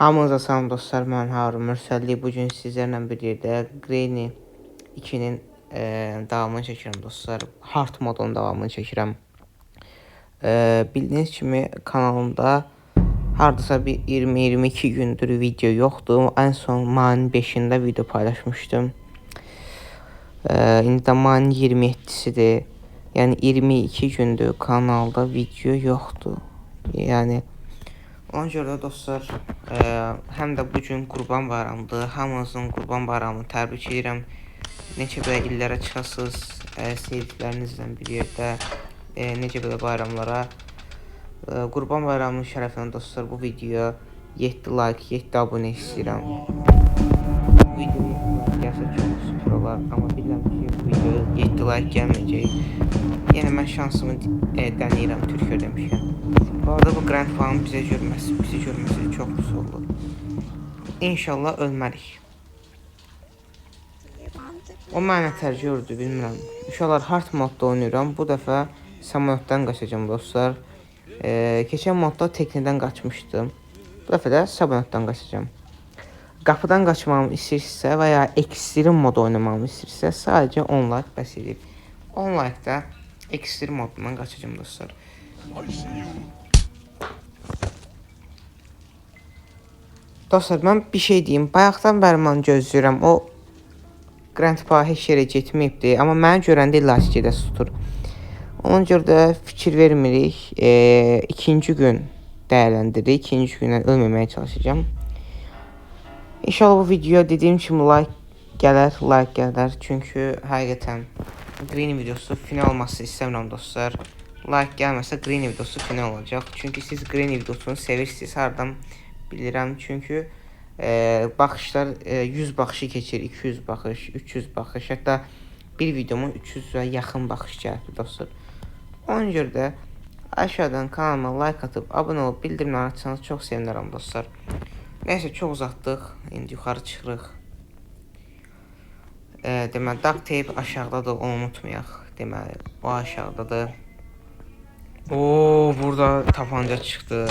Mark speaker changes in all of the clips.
Speaker 1: Hamınıza salam dostlar, mən Harun Mürsəlli. Bugün sizlərlə birlikdə Granny 2-nin davamını çəkirəm dostlar. Hard modunun davamını çəkirəm. Bildiyiniz kimi kanalımda hardasa bir 20-22 gündür video yoxdur. En son mayın 5-də video paylaşmışdım. İndi də mayın 27-sidir. Yəni 22 gündür kanalda video yoxdur. Yəni ona görə dostlar, həm də bugün Qurban Bayramıdır. Hamınızın Qurban Bayramını təbrik edirəm. Necə belə illərə çıxasınız, sevdiklərinizlə bir yerdə, necə belə bayramlara. Qurban Bayramının şərəfinə dostlar, bu videoya 7 like, 7 abunə istəyirəm. Bu videoya 7 like gəlsə çox süper olar, amma bilirəm ki, bu videoya 7 like gəlməyəcək. Yəni mən şansımı deneyirəm Türkiyə demişkən. Bu arada bu Grandpa'nın bizi görməsi çox pis oldu. İnşallah ölmərik. O mənə tərcih gördü, bilmirəm. Uşaqlar hard modda oynayıram. Bu dəfə Samoyotdan qaçacağım dostlar. Keçən modda tekneden qaçmışdım. Bu dəfə də Samoyotdan qaçacağım. Qapıdan qaçmağımı istəyirsə və ya ekstrem mod oynamağımı istəyirsə sadəcə 10 like bəs edir. 10 like-da ekstrem modundan qaçacağım dostlar. Dostlar, mən bir şey deyim. Bayaqdan bəri mən gözləyirəm. O Grandpa heç yerə getməyibdi, amma məni görəndə illaki gedəsi tutur. Ona görə də fikir vermirik. İkinci gün dəyərləndiririk. İkinci gündən ölməməyə çalışacağım. İnşallah bu videoya dediyim kimi like gələr. Çünki həqiqətən Granny videosu final olması istəmirəm dostlar. Like gəlməsə Granny videosu final olacaq. Çünki siz Granny videosunu sevirsiniz. Hardan bilirəm. Çünki baxışlar 100 baxışı keçir, 200 baxış, 300 baxış. Hətta bir videoma 300'ə yaxın baxış gəldi dostlar. Ona görə də aşağıdan kanalıma like atıb, abunə olub, bildirimləri açsanız çox sevinirəm dostlar. Nəysə, çox uzatdıq. İndi yuxarı çıxırıq. Deməli, duct tape aşağıdadır, onu unutmayaq. Deməli, o aşağıdadır. Oo, burada tapanca çıxdı.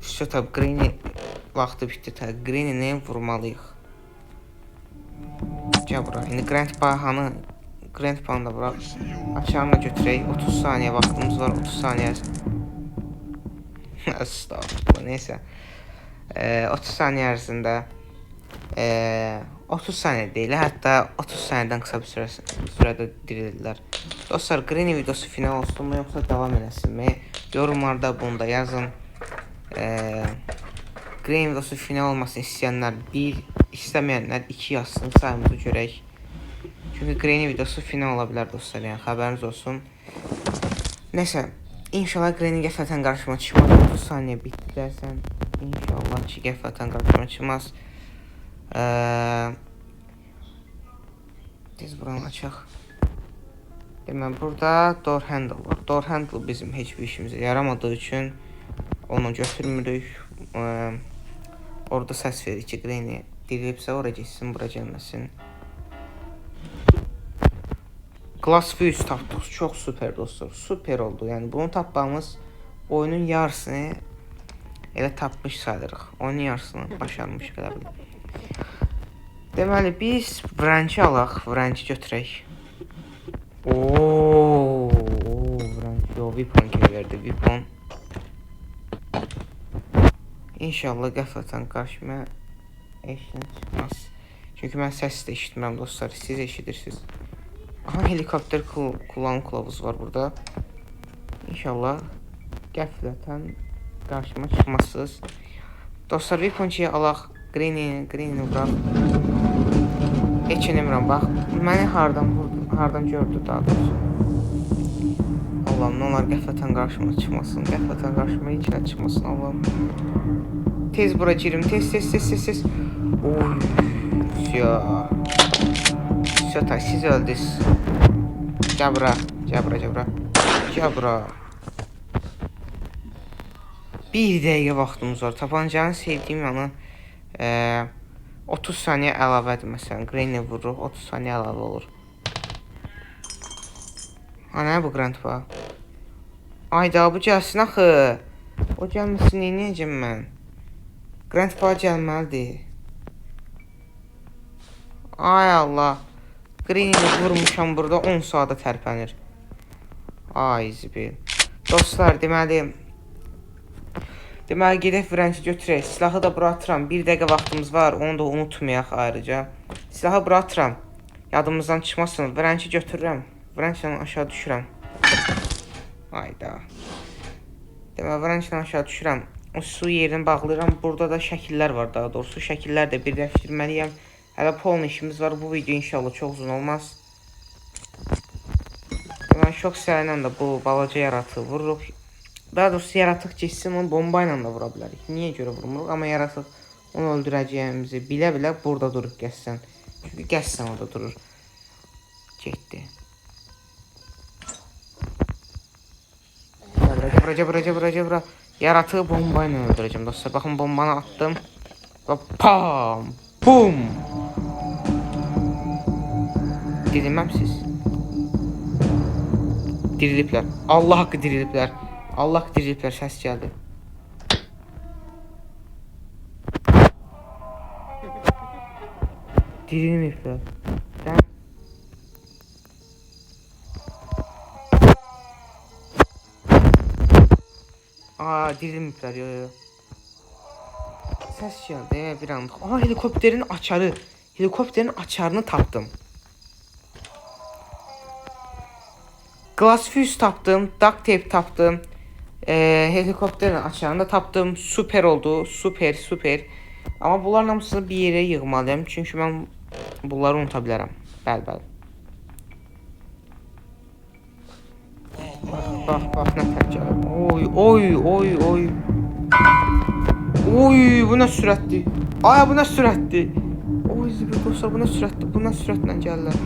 Speaker 1: Şu tabi Granny vaxtı bitdi. Granny'ni vurmalıyıq. Gəl bura. İndi Grandpa'nı da bırak. Açarını götürək. 30 saniyə vaxtımız var. 30 saniyə. Estağfurullah. Neysə. 30 saniyə ərzində 30 saniyə deyil. Hətta 30 saniyədən qısa bir sürədə dirilirlər. Dostlar, Granny videosu final olsunmu yoxsa davam eləsinmi? Yorumlarda bunu da yazın. Granny videosu final olmasını istəyənlər 1, istəməyənlər 2 yazsın, sayımızı görək. Çünki Granny videosu final ola bilər dostlar, yəni xəbəriniz olsun. Neysə, inşallah Granny qəflətən qarşıma çıxmaz. 30 saniyə bitdi dərsən. İnşallah ki, qəflətən qarşıma çıxmaz. Tez buranı açaq. Deməli, burada door handle var. Door handle bizim heç bir işimizə yaramadığı üçün onu götürmürük. Orada səs verir ki, Granny dirilibsə ora geçsin, bura gəlməsin. Glass fuse tapdıq. Çox süper dostlar. Süper oldu. Yəni bunu tapmamız oyunun yarısını elə tapmış sayılırıq. Oyunun yarısını başarmışıq elə bil. Deməli, biz wrench alaq. Wrench götürək. Ooo, wrench. Yo, weapon kimi verdi. Weapon. İnşallah qəflətən qarşıma eşidən çıxmaz. Çünki mən səs də eşitmirəm dostlar. Siz eşidirsiniz. Aha, helikopter kullanım kılavuzu var burada. İnşallah qəflətən qarşıma çıxmazsınız. Dostlar, weaponçiyə alaq. Granny'ni bırak. Heç eləmirəm, bax. Məni hardan gördü daha doğrusu. Allah'ım, ne olar qəflətən qarşıma çıxmasın. Qəflətən qarşıma heç nə çıxmasın Allah'ım. Tez bura girim. Tez. Oy. Sötay, siz öldünüz. Gəl bura. Bir dəqiqə vaxtımız var. Tapancanı sevdiyim yanı 30 saniyə əlavədir. Məsələn, Granny vururuq, 30 saniyə əlavə olur. Ana bu Grandpa? Ayda bu gəlsin axı. O gəlməsin, neyəcəm mən? Grandpa gəlməlidir. Ay Allah. Green'i vurmuşam burada 10 saata tərpənir. Ay zibil. Dostlar deməli gedək Frençi götürək. Silahı da bura atıram. 1 dəqiqə vaxtımız var. Onu da unutmayaq ayrıca. Silahı bura atıram. Yadımızdan çıxmasın. Frençi götürürəm. Frençlə aşağı düşürəm. Hayda. Deməli Frençlə aşağı düşürəm. O su yerini bağlayıram. Burada da şəkillər var daha doğrusu. Şəkillər də birləşdirməliyəm. Hələ polun işimiz var. Bu video inşallah çox uzun olmaz. Deməli şok səylə də bu balaca yaratığı vururuq. Daha doğrusu yaratıq geçsin, onu bomba ilə də vura bilərik. Niyə görə vurmuruq? Amma yaratıq onu öldürəcəyimizi bilə-bilə burada durub qəssən. Çünki qəssən orada durur. Getdi. Bura. Yaratığı bomba ilə öldürəcəm dostlar. Baxın bombanı attım. Və pam! Bum! Dirilməmsiz. Diriliblər. Allah haqqı diriliblər. Allah diriliblər, səs gəldi. Dirilməyiblər. Dirilməyiblər, yo. Səs gəldi, bir anlıq. Helikopterin açarı. Helikopterin açarını tapdım. Glass fuse tapdım, duct tape tapdım. Helikopterin açarını da tapdım. Süper oldu. Süper. Amma bunların hamısını bir yerə yığmalıyam. Çünki mən bunları unuta bilərəm. Bəli. Bax, nə təcəl. Oy. Bu nə sürətdir. Bu nə sürətdir. Oy, zibil dostlar, bu nə sürətdir. Bu nə sürətlə gəlirlər.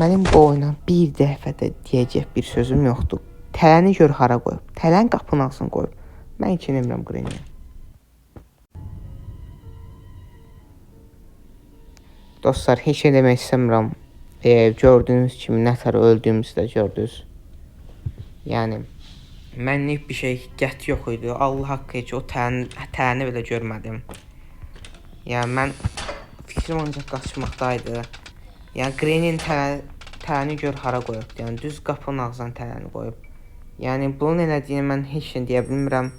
Speaker 1: Mənim bu oyuna bir dəfədə deyəcək bir sözüm yoxdur. Tələni gör hara qoyub. Tələn qapının ağzına qoyub. Mən heç eləmirəm Green'i. Dostlar, heç eləmək istəmirəm. Gördüyünüz kimi nətər öldüyümüzü də gördünüz. Yəni, mənlik bir şey qət yox idi. Allah haqqı heç o tələni belə görmədim. Yəni, mən fikrim ancaq qaçmaqdaydı. Yəni Green'in tələni gör hara qoyub. Yəni düz qapının ağzına tələni qoyub. Yəni bunun elədiyini mən heç nə deyə bilmirəm.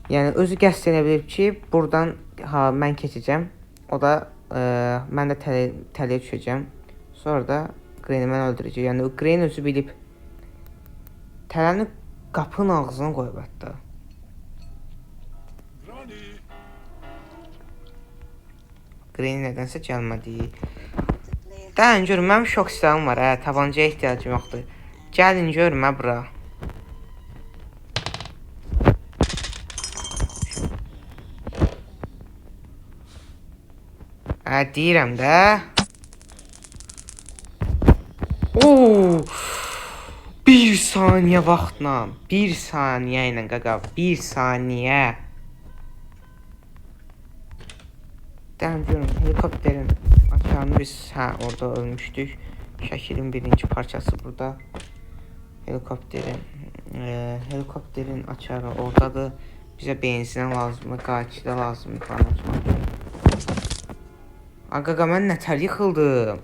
Speaker 1: Yəni özü qəsd edə bilib ki, buradan mən keçəcəm. O da mən də tələyə düşəcəm. Sonra da Green'i mən öldürəcək. Yəni Green özü bilib tələni qapının ağzına qoyub hətta. Green nədənsə gəlmədi. Gəlin görün, mənim şok silahım var, tabancaya ehtiyacım yoxdur. Gəlin görün, bura. Deyirəm də. Bir saniyə vaxtla. Bir saniyə ilə qaqa. Bir saniyə. Gəlin görün, helikopterin açarını biz orada ölmüşdük. Şəkilin birinci parçası burada. Helikopterin açarı oradadır. Bizə benzinə lazımdır, qayçıda lazımdır falan. Qaqa, mən nətər yıxıldım.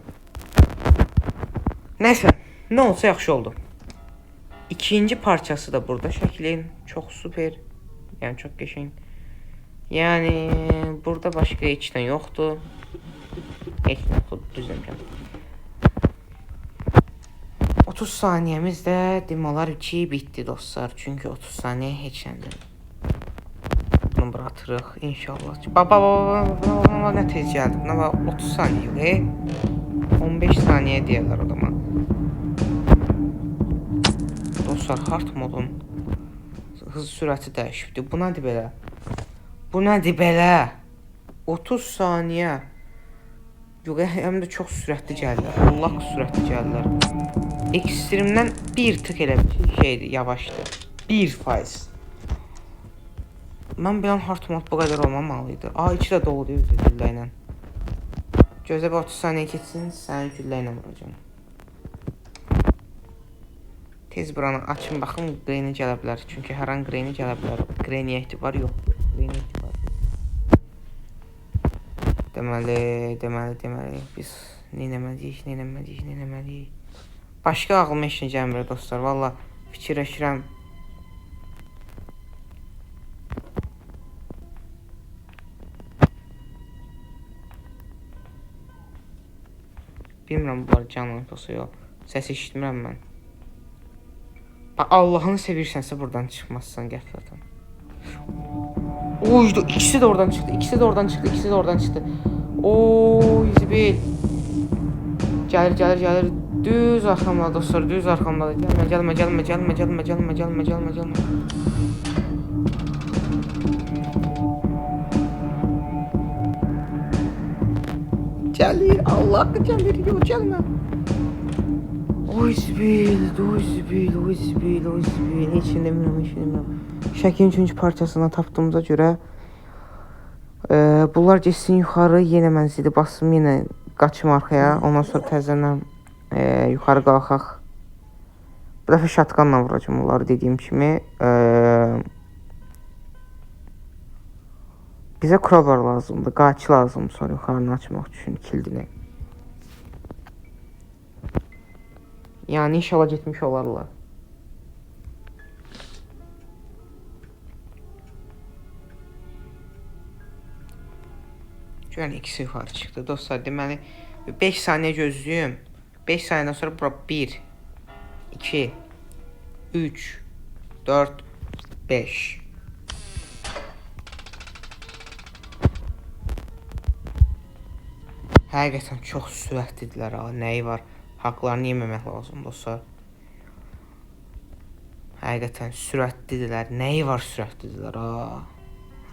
Speaker 1: Nəysə, nə olsa yaxşı oldu. İkinci parçası da burada şəklin. Çox süper. Yəni çox qəşəng. Yəni burada başqa heç nə yoxdur. Heç nə yoxdur, düzləmişəm. 30 saniyəmiz də demək olar ki, bitdi dostlar. Çünki 30 saniyə heç nədir. Bunu bura atırıq inşallah. Baba, nə tez gəldi. Buna 30 saniyə. 15 saniyə deyirlər o zaman. Dostlar, hard modun hız sürəti dəyişibdir. Bu nədir belə? Bu nədir belə? 30 saniyə. Yox, həm də çox sürətli gəlirlər. Allah sürətli gəlirlər. Ekstremdən bir tık elə şeydir, yavaşdır. 1%. Mən bilən hard mod bu qədər olmamalıydı. İçi də dolu deyil güllə ilə. Gözə bir 30 saniyə keçsin, səni güllə ilə vuracam. Tez buranı açın, baxın Greyni gələ bilər. Çünki hər an Greyni gələ bilər. Greyniyə etibar yoxdur. Greyniyə etibar. Deməli, biz neynəməliyik. Başqa ağlıma heç nə gəlmir dostlar. Valla fikirləşirəm. Bilmirəm bunlar canlı olsa yox. Səs eşitmirəm mən. Bax Allahını sevirsənsə buradan çıxmazsan qəflətən. Oy, ikisi də oradan çıxdı. Oy, zibil. Gəlir. Düz arxamda dostlar, düz arxamda. Gəlmə. Gəlir, Allah gəlir, yox gəlmə. Oy zibil. Heç demirəm. Şəklin 3-cü parçasını tapdığımıza görə bunlar getsin yuxarı, yenə mən zili basım, yenə qaçım arxaya. Ondan sonra təzədən yuxarı qalxaq. Bu dəfə şatqanla vuracam onları dediyim kimi. Bizə crowbar lazımdır, qaçı lazımdır sonra yuxarını açmaq üçün kildini. Yəni inşallah getmiş olarlar. Görün ikisi yuxarı çıxdı. Dostlar, deməli 5 saniyə gözləyim. 5 saniyədən sonra bura 1, 2, 3, 4, 5. Həqiqətən çox sürətlidirlər ha. Nəyi var? Haqlarını yeməmək lazım dostlar. Həqiqətən sürətlidirlər. Nəyi var sürətlidirlər ha.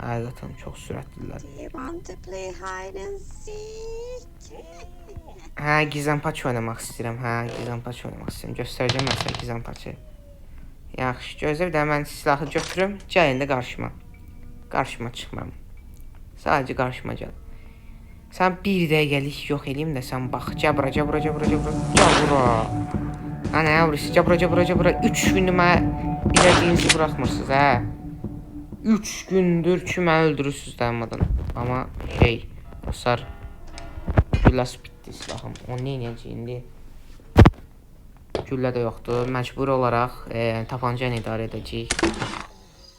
Speaker 1: Həqiqətən çox sürətlidirlər.
Speaker 2: Do you want to play hide and seek?
Speaker 1: Hə, gizlənpaç oynamaq istəyirəm. Göstərəcəm mən sənə gizlənpaçı. Yaxşı, gözlə bir də mən silahı götürüm. Gəlin də qarşıma. Qarşıma çıxmam. Sadəcə qarşıma gəl. Sən bir dəqiqəlik yox eləyim də sən bax. Cabra. Ana yavrusu, cabra. 3 gündür mənə izlədiyinizi buraxmırsınız, hə? 3 gündür ki mənə öldürürsünüz dayanmadan. Amma dostlar, gülləsi bitdi silahım. Onu neynəyəcək indi? Güllə də yoxdur. Məcburi olaraq tapanca ilə idarə edəcəyik.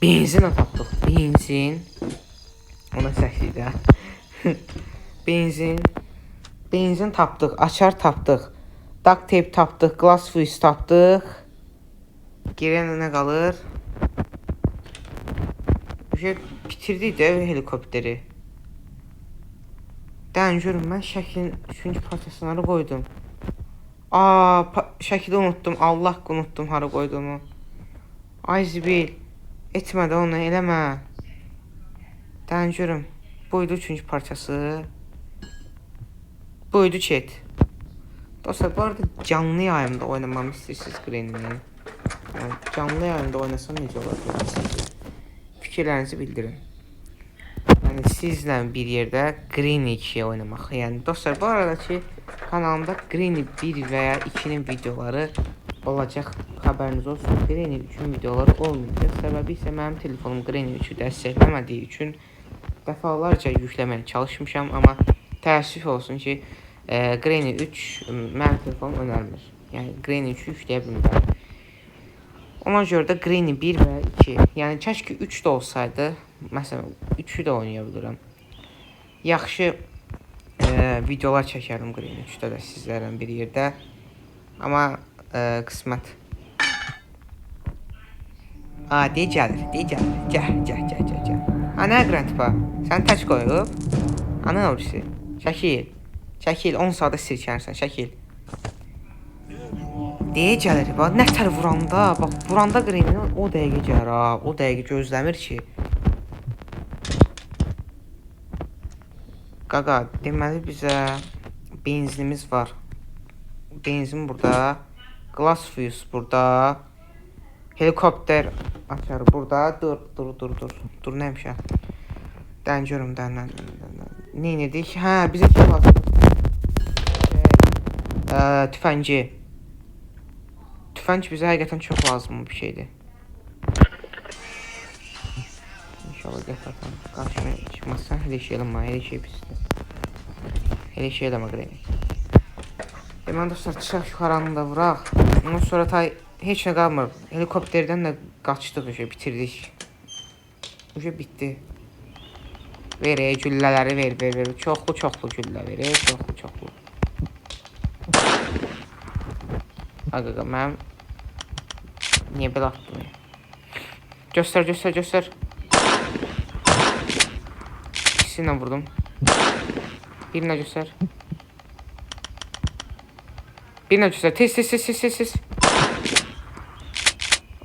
Speaker 1: Benzin tapdıq. Ona səhviydi, hə? Benzin tapdıq. Açar tapdıq. Duct tape tapdıq. Glass fuse tapdıq. Geriyə nə qalır? Bitirdik də helikopteri. Görün, mən şəklin 3-cü parçasını qoydum. Şəkili unuttum. Allah unuttum hara qoyduğumu. Ay zibil. Etmə də onu, eləmə. Görün. Buydu 3-cü parçası. Buydu chat. Dostlar, bu arada canlı yayımda oynamamı istəyirsiniz Greyni. Canlı yayımda oynasam necə olar? Fikirlərinizi bildirin. Yəni sizlə bir yerdə Greyni 2-yə oynamaq. Yəni dostlar, bu arada ki kanalımda Greyni 1 və ya 2-nin videoları olacaq. Xəbəriniz olsun. Greyni 3-ün videoları olmayacaq. Səbəbi isə mənim telefonum Greyni 3-ü dəstəkləmədiyi üçün dəfalarca yükləməyə çalışmışam, amma təəssüf olsun ki Greyni 3 mənim telefonum önermir. Yəni Greyni 3-ü yükləyə bilmirəm. Ona görə də Greyni 1 və 2. Yəni kəşki 3 də olsaydı, məsələn 3-ü də oynaya bilirəm. Yaxşı videolar çəkərdim Greyni 3-də də sizlərlə bir yerdə. Amma qismət. De gəlir. Gəl. Ana Grandpa, sən tək qoyub? Ana orası. Çəkil, 10 saata sirkənirsən, çəkil. Gəlir, bax, nətər vuranda Greyni o dəqiqə gəlir ha, o dəqiqə gözləmir ki. Qaqa, deməli bizə benzinimiz var. Benzin burada, glass fuse burada, helikopter açarı burada. Dur neymişə? Görüm. Neyinədik? Hə, bizə kim lazım? Tüfəngi Tüfənc bizə həqiqətən çox lazım bir şeydir. İnşallah qəflətən qarşıma çıxmazsan, elə şey eləmə, elə şey pisdir. Elə şey eləmə Granny. Deməli dostlar, çıxaq yuxarını da vuraq. Ondan sonra heç nə qalmır. Helikopterdən də qaçdıq, bitirdik. Bitdi. Ver, güllələri ver. Çoxlu güllə ver, çoxlu. Qaqa, mənim niyə belə atdım ya? Göstər. İkisi ilə vurdum. Birinə göstər. Tez.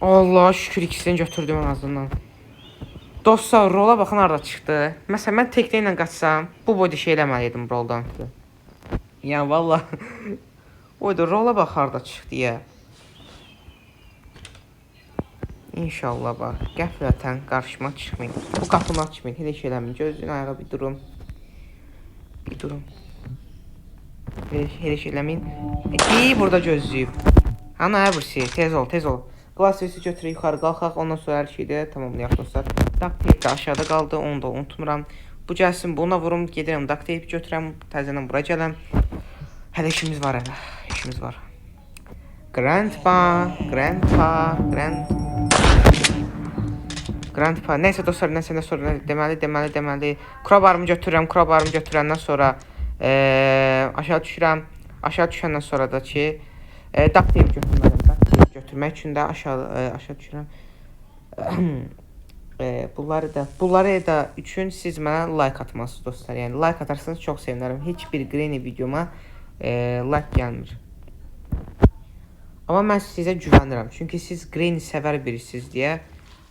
Speaker 1: Allah şükür ikisini götürdüm en azından. Dostlar, rola baxın harada çıxdı. Məsələn, mən teklə ilə qaçsam, bu body şey eləməliydim roldan. Yəni, valla. Oydu, rola bax harada çıxdı ya. İnşallah bax, qəflətən qarşıma çıxmayın. Bu qapını açmayın, elə şey eləməyin. Gözünü ayağa bir durun. Elə şey eləməyin. Burada gözləyib. Ana, əbrisi, tez ol. Qlasvisi götürək, yuxarı qalxaq, ondan sonra hər şeydə tamamlayaq dostlar. Duct tape də aşağıda qaldı, onu da unutmuram. Bu gəlsin, buna vurum, gedirəm, duct tape götürəm, təzədən bura gələm. Hələ işimiz var. Grandpa. Neyse dostlar, nə sonra deməli. Crowbarımı götürəndən sonra aşağı düşəndən sonra da ki duct tape götürmək üçün də aşağı düşürəm. Bunları da üçün siz mənə like atmalısınız dostlar. Yəni like atarsanız çox sevinərəm. Heç bir Granny videoma like gəlmir. Amma mən sizə güvənirəm. Çünki siz Granny sevər birisiniz deyə.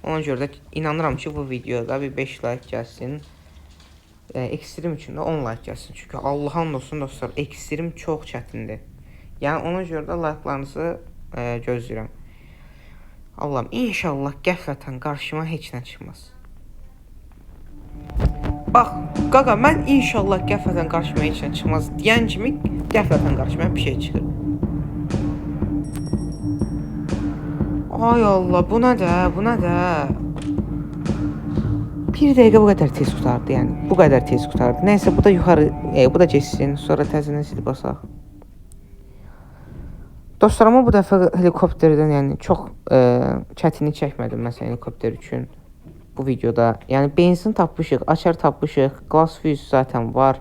Speaker 1: Ona görə də inanıram ki, bu videoda bir 5 like gəlsin. Ekstrem üçün də 10 like gəlsin. Çünki Allah'ın olsun dostlar, ekstrem çox çətindir. Yəni ona görə də like'larınızı gözləyirəm. Allah'ım, inşallah qəflətən qarşıma heç nə çıxmaz. Bax, qaqa, mən inşallah qəflətən qarşıma heç nə çıxmaz deyən kimi qəflətən qarşıma bir şey çıxır. Ay Allah, bu nə də? Bir dəqiqə bu qədər tez qutardı, yəni. Bu qədər tez qutardı. Nəysə, bu da yuxarı, bu da geçsin. Sonra təzədən silib basaq. Dostlar, ama bu dəfə helikopterdən yəni çox çətinlik çəkmədim məsələn helikopter üçün bu videoda. Yəni benzin tapmışıq, açar tapmışıq, glass fuse zaten var.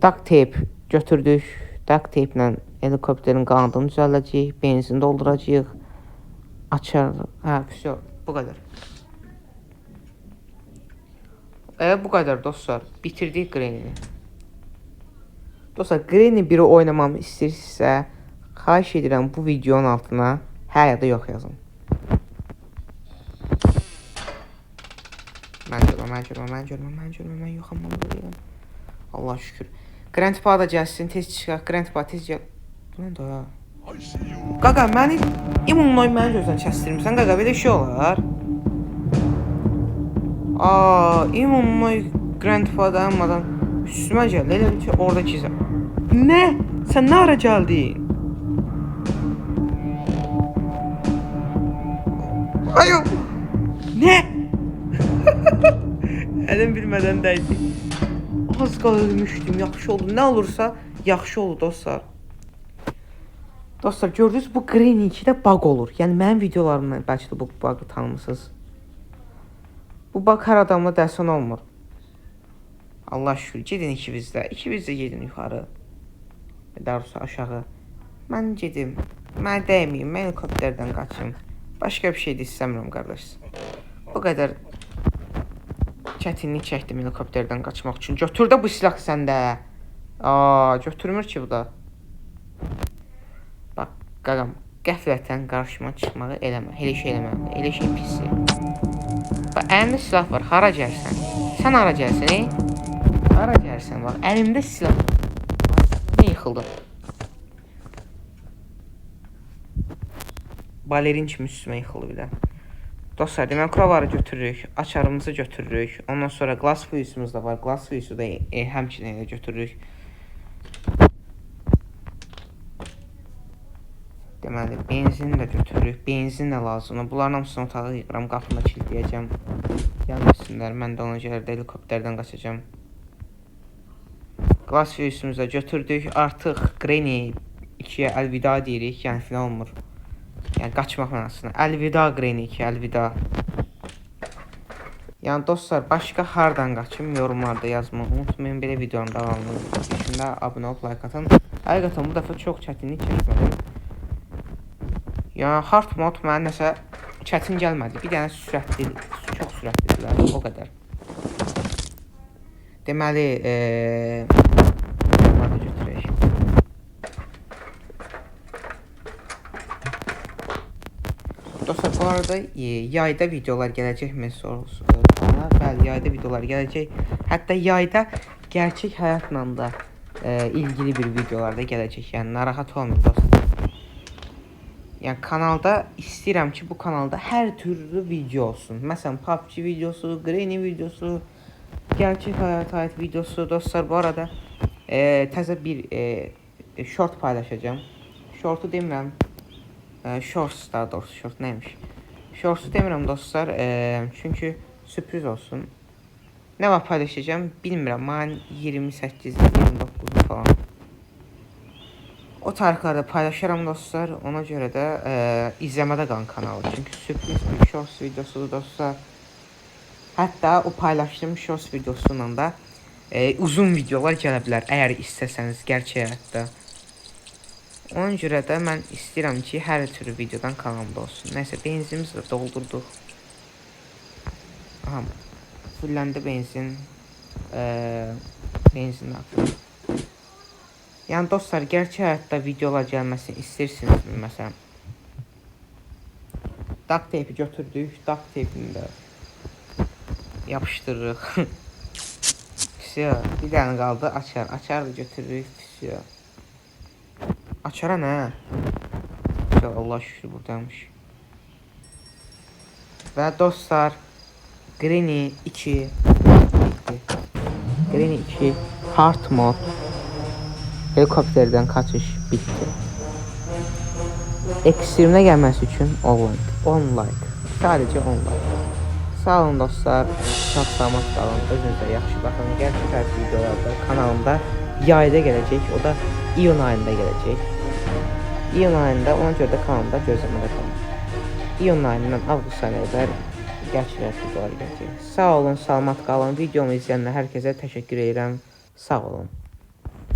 Speaker 1: Duct tape götürdük. Duct tape ilə helikopterin qanadını düzəldəcəyik, benzin dolduracağıq. Açar, все, bu qədər. Bu qədər dostlar, bitirdik Granny-ni. Dostlar, Granny 1-i oynamamı istəyirsinizsə, xahiş edirəm bu videonun altına hə ya da yox yazın. Mən yoxam bunu deyirəm. Allah şükür. Grandpa da gəlsin, tez çıxaq. Grandpa tez gəl. Bu nə də? Qaqa, məni immunnoy məni gözdən kəsdirmirsən. Qaqa, belə şey olar. İmmunnoy Grandpa dayanmadan üstümə gəldi. Elə bir ki, orada gizəm. Nə? Sən nə ara gəldin? Ayo! Ne? Əlim bilmədən dəydi. Az qala ölmüşdüm, yaxşı oldu. Nə olursa yaxşı oldu dostlar. Dostlar, gördünüz bu Granny 2-də bug olur. Yəni mənim videolarımdan bəlkə də bu bug'ı tanımısınız. Bu bug hər adamla dəsən olmur. Allah şükür, gedin ikimizdə. İkimiz də gedin yuxarı. Daha doğrusu aşağı. Mən gedim. Mən dəyməyim, mən helikopterdən qaçım. Başqa bir şey də istəmirəm qardaş. Bu qədər çətinlik çəkdim helikopterdən qaçmaq üçün. Götür də bu silah səndə. Götürmür ki bu da. Bax, qaqam, qəflətən qarşıma çıxmağı eləmə. Elə şey eləmə. Elə şey pisdir. Bax, əlimdə silah var. Hara gəlsən? Sən hara gəlsən, Hara gəlsən? Bax, əlimdə silah var. Nə yıxıldı? Balerin kimi üstümə yıxıldı bir də. Dostlar, demək crowbarı götürürük, açarımızı götürürük. Ondan sonra glass fuse'umuz da var. Glass fuse'u da həmçinin götürürük. deməli, benzin də götürürük. Benzin də lazımdır. Bunların hamısını otağa yığıram, qapını kilitləyəcəm. Gəlməsinlər. Mən də ona görə də helikopterdən qaçacağam. Glass virusumuzu da götürdük. Artıq Granny 2-yə əlvida deyirik. Yəni final olmur. Yəni qaçmaq mənasında. Əlvida Granny 2, əlvida. Yəni dostlar, başqa hardan qaçım yorumlarda yazmayı unutmayın. Belə videonun davamını içində abunə olub like atın. Həqiqətən bu dəfə çox çətinlik çəkmədim. Yəni hard mod mənə nəsə çətin gəlmədi. Bir dənə sürətli, çox sürətlidirlər, o qədər. Deməli, bunları götürək. Dostlar, bu arada yayda videolar gələcəkmi sorusuna? Bəli, yayda videolar gələcək. Hətta yayda gerçək həyatla da ilgili bir videolar da gələcək. Yəni narahat olmayın dostlar. Yəni kanalda istəyirəm ki, bu kanalda hər türlü video olsun. Məsələn, PUBG videosu, Granny videosu, gerçək həyata aid videosu. Dostlar, bu arada təzə bir short paylaşacağım. Shortu demirəm. Shorts daha doğrusu, short neymiş? Shortsu demirəm dostlar, çünki sürpriz olsun. Nə var paylaşacağım bilmirəm. Mən 28-29 falan. O tarixlərdə paylaşıram dostlar. Ona görə də izləmədə qalın kanalı. Çünki sürpriz bir shorts videosudur dostlar. Hətta o paylaşdığım shorts videosundan da uzun videolar gələ bilər. Əgər istəsəniz gerçək həyatda. Ona görə də mən istəyirəm ki, hər türlü videodan kanalımda olsun. Nəysə, benzinimizi də doldurduq. Aha, fulləndi benzin. Benzin atdım. Yəni dostlar, gerçək həyatda videolar gəlməsini istəyirsinizmi? Məsələn, duct tape götürdük. Duct tape'ini də yapışdırırıq. Pisiyo, bir dənə qaldı açar. Açar da götürürük. Pisiyo. Açara nə? Allah şükür buradaymış. Və dostlar, Granny 2 bitdi. Granny 2 hard mod. Helikopterdən qaçış bitdi. Ekstreminə gəlməsi üçün online. Sadəcə online. Sağ olun dostlar. Çox salamat qalın. Özünüzə yaxşı baxın. Gerçək həyat videolarda kanalımda yayda gələcək. O da iyun ayında gələcək. İyun ayında, ona görə də kanalımda gözləmədə qalın. İyun ayından avqust ayına qədər gerçək həyat videoları gələcək. Sağ olun, salamat qalın. Videomu izləyənlər hər kəsə təşəkkür edirəm. Sağ olun.